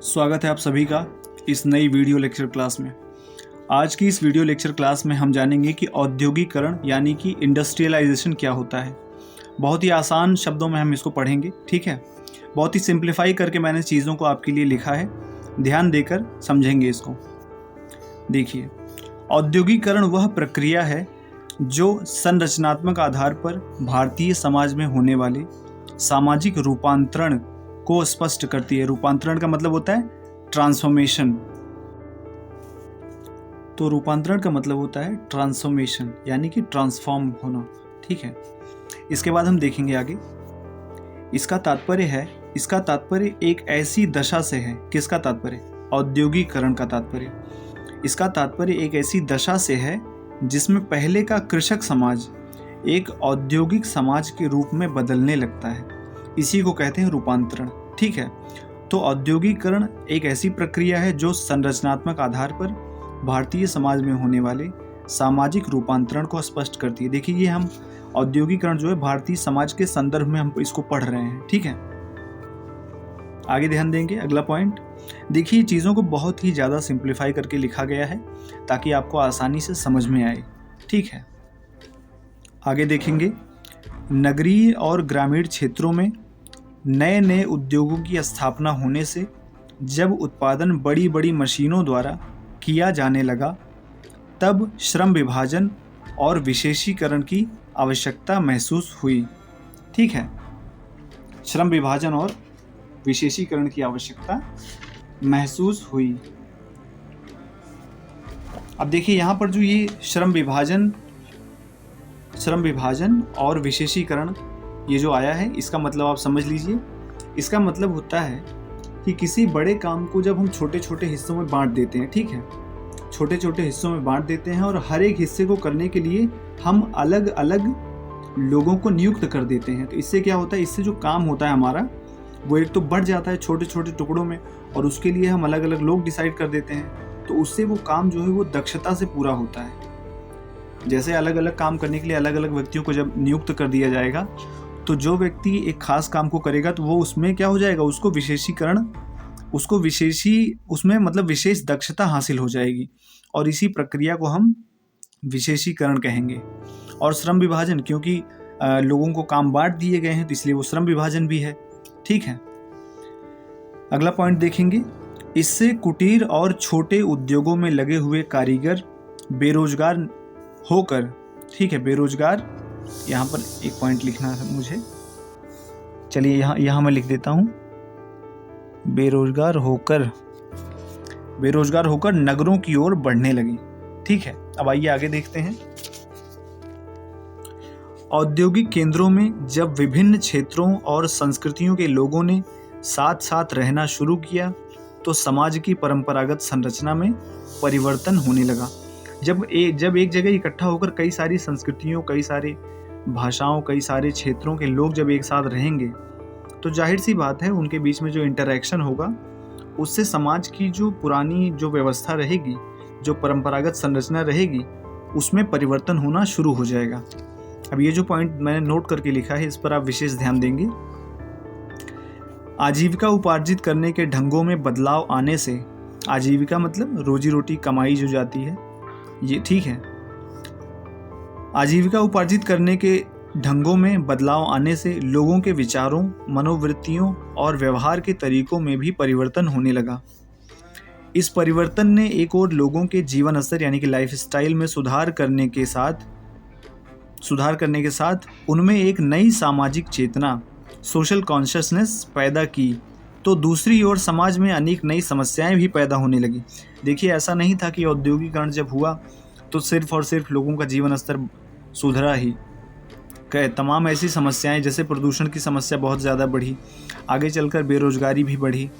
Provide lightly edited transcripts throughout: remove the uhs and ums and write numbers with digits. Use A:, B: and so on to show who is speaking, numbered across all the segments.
A: स्वागत है आप सभी का इस नई वीडियो लेक्चर क्लास में। आज की इस वीडियो लेक्चर क्लास में हम जानेंगे कि औद्योगिकरण यानी कि इंडस्ट्रियलाइजेशन क्या होता है। बहुत ही आसान शब्दों में हम इसको पढ़ेंगे, ठीक है। बहुत ही सिंप्लीफाई करके मैंने चीज़ों को आपके लिए लिखा है, ध्यान देकर समझेंगे इसको। देखिए, औद्योगिकरण वह प्रक्रिया है जो संरचनात्मक आधार पर भारतीय समाज में होने वाले सामाजिक रूपांतरण को स्पष्ट करती है। रूपांतरण का मतलब होता है ट्रांसफॉर्मेशन। तो रूपांतरण का मतलब होता है ट्रांसफॉर्मेशन यानी कि ट्रांसफॉर्म होना, ठीक है। इसके बाद हम देखेंगे आगे। इसका तात्पर्य एक ऐसी दशा से है। किसका तात्पर्य? औद्योगिकरण का तात्पर्य। इसका तात्पर्य एक ऐसी दशा से है जिसमें पहले का कृषक समाज एक औद्योगिक समाज के रूप में बदलने लगता है। इसी को कहते हैं रूपांतरण, ठीक है। तो औद्योगिकरण एक ऐसी प्रक्रिया है जो संरचनात्मक आधार पर भारतीय समाज में होने वाले सामाजिक रूपांतरण को स्पष्ट करती है। देखिए, ये हम औद्योगिकरण जो है भारतीय समाज के संदर्भ में हम इसको पढ़ रहे हैं, ठीक है। आगे ध्यान देंगे। अगला पॉइंट देखिए, चीज़ों को बहुत ही ज़्यादा सिंप्लीफाई करके लिखा गया है ताकि आपको आसानी से समझ में आए, ठीक है। आगे देखेंगे। नगरीय और ग्रामीण क्षेत्रों में नए नए उद्योगों की स्थापना होने से जब उत्पादन बड़ी बड़ी मशीनों द्वारा किया जाने लगा, तब श्रम विभाजन और विशेषीकरण की आवश्यकता महसूस हुई, ठीक है। श्रम विभाजन और विशेषीकरण की आवश्यकता महसूस हुई। अब देखिए, यहाँ पर जो ये श्रम विभाजन और विशेषीकरण ये जो आया है, इसका मतलब आप समझ लीजिए। इसका मतलब होता है कि किसी बड़े काम को जब हम छोटे छोटे हिस्सों में बांट देते हैं, ठीक है, छोटे छोटे हिस्सों में बांट देते हैं और हर एक हिस्से को करने के लिए हम अलग अलग लोगों को नियुक्त कर देते हैं। तो इससे क्या होता है, इससे जो काम होता है हमारा वो एक तो बढ़ जाता है छोटे छोटे टुकड़ों में, और उसके लिए हम अलग अलग लोग डिसाइड कर देते हैं। तो उससे वो काम जो है वो दक्षता से पूरा होता है। जैसे अलग अलग काम करने के लिए अलग अलग व्यक्तियों को जब नियुक्त कर दिया जाएगा, तो जो व्यक्ति एक खास काम को करेगा तो वो उसमें क्या हो जाएगा, उसमें मतलब विशेष दक्षता हासिल हो जाएगी, और इसी प्रक्रिया को हम विशेषीकरण कहेंगे। और श्रम विभाजन, क्योंकि लोगों को काम बांट दिए गए हैं तो इसलिए वो श्रम विभाजन भी है, ठीक है। अगला पॉइंट देखेंगे। इससे कुटीर और छोटे उद्योगों में लगे हुए कारीगर बेरोजगार होकर, ठीक है, बेरोजगार, यहाँ पर एक पॉइंट लिखना है मुझे, चलिए यहाँ मैं लिख देता हूँ, बेरोजगार होकर नगरों की ओर बढ़ने लगे, ठीक है। अब आइए आगे देखते हैं। औद्योगिक केंद्रों में जब विभिन्न क्षेत्रों और संस्कृतियों के लोगों ने साथ साथ रहना शुरू किया तो समाज की परंपरागत संरचना में परिवर्तन होने लगा। जब एक जगह इकट्ठा होकर कई सारी संस्कृतियों, कई सारी भाषाओं, कई सारे क्षेत्रों के लोग जब एक साथ रहेंगे तो जाहिर सी बात है उनके बीच में जो इंटरैक्शन होगा उससे समाज की जो पुरानी जो व्यवस्था रहेगी, जो परंपरागत संरचना रहेगी, उसमें परिवर्तन होना शुरू हो जाएगा। अब ये जो पॉइंट मैंने नोट करके लिखा है, इस पर आप विशेष ध्यान देंगे। आजीविका उपार्जित करने के ढंगों में बदलाव आने से, आजीविका मतलब रोजी रोटी कमाई जो जाती है ये, ठीक है। आजीविका उपार्जित करने के ढंगों में बदलाव आने से लोगों के विचारों, मनोवृत्तियों और व्यवहार के तरीकों में भी परिवर्तन होने लगा। इस परिवर्तन ने एक और लोगों के जीवन स्तर यानी कि लाइफ स्टाइल में सुधार करने के साथ उनमें एक नई सामाजिक चेतना, सोशल कॉन्शियसनेस पैदा की। तो दूसरी ओर समाज में अनेक नई समस्याएं भी पैदा होने लगी। देखिए, ऐसा नहीं था कि औद्योगिकरण जब हुआ तो सिर्फ और सिर्फ लोगों का जीवन स्तर सुधरा ही। तमाम ऐसी समस्याएं, जैसे प्रदूषण की समस्या बहुत ज़्यादा बढ़ी, आगे चलकर बेरोजगारी भी बढ़ी,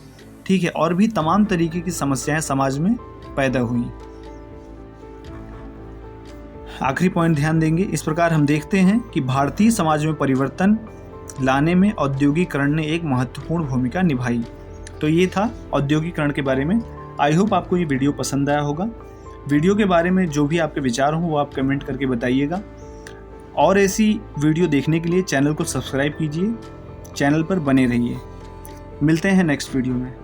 A: ठीक है, और भी तमाम तरीके की समस्याएं समाज में पैदा हुई। आखिरी पॉइंट ध्यान देंगे। इस प्रकार हम देखते हैं कि भारतीय समाज में परिवर्तन लाने में औद्योगिकरण ने एक महत्वपूर्ण भूमिका निभाई। तो ये था औद्योगिकरण के बारे में। आई होप आपको ये वीडियो पसंद आया होगा। वीडियो के बारे में जो भी आपके विचार हों वो आप कमेंट करके बताइएगा, और ऐसी वीडियो देखने के लिए चैनल को सब्सक्राइब कीजिए, चैनल पर बने रहिए। मिलते हैं नेक्स्ट वीडियो में।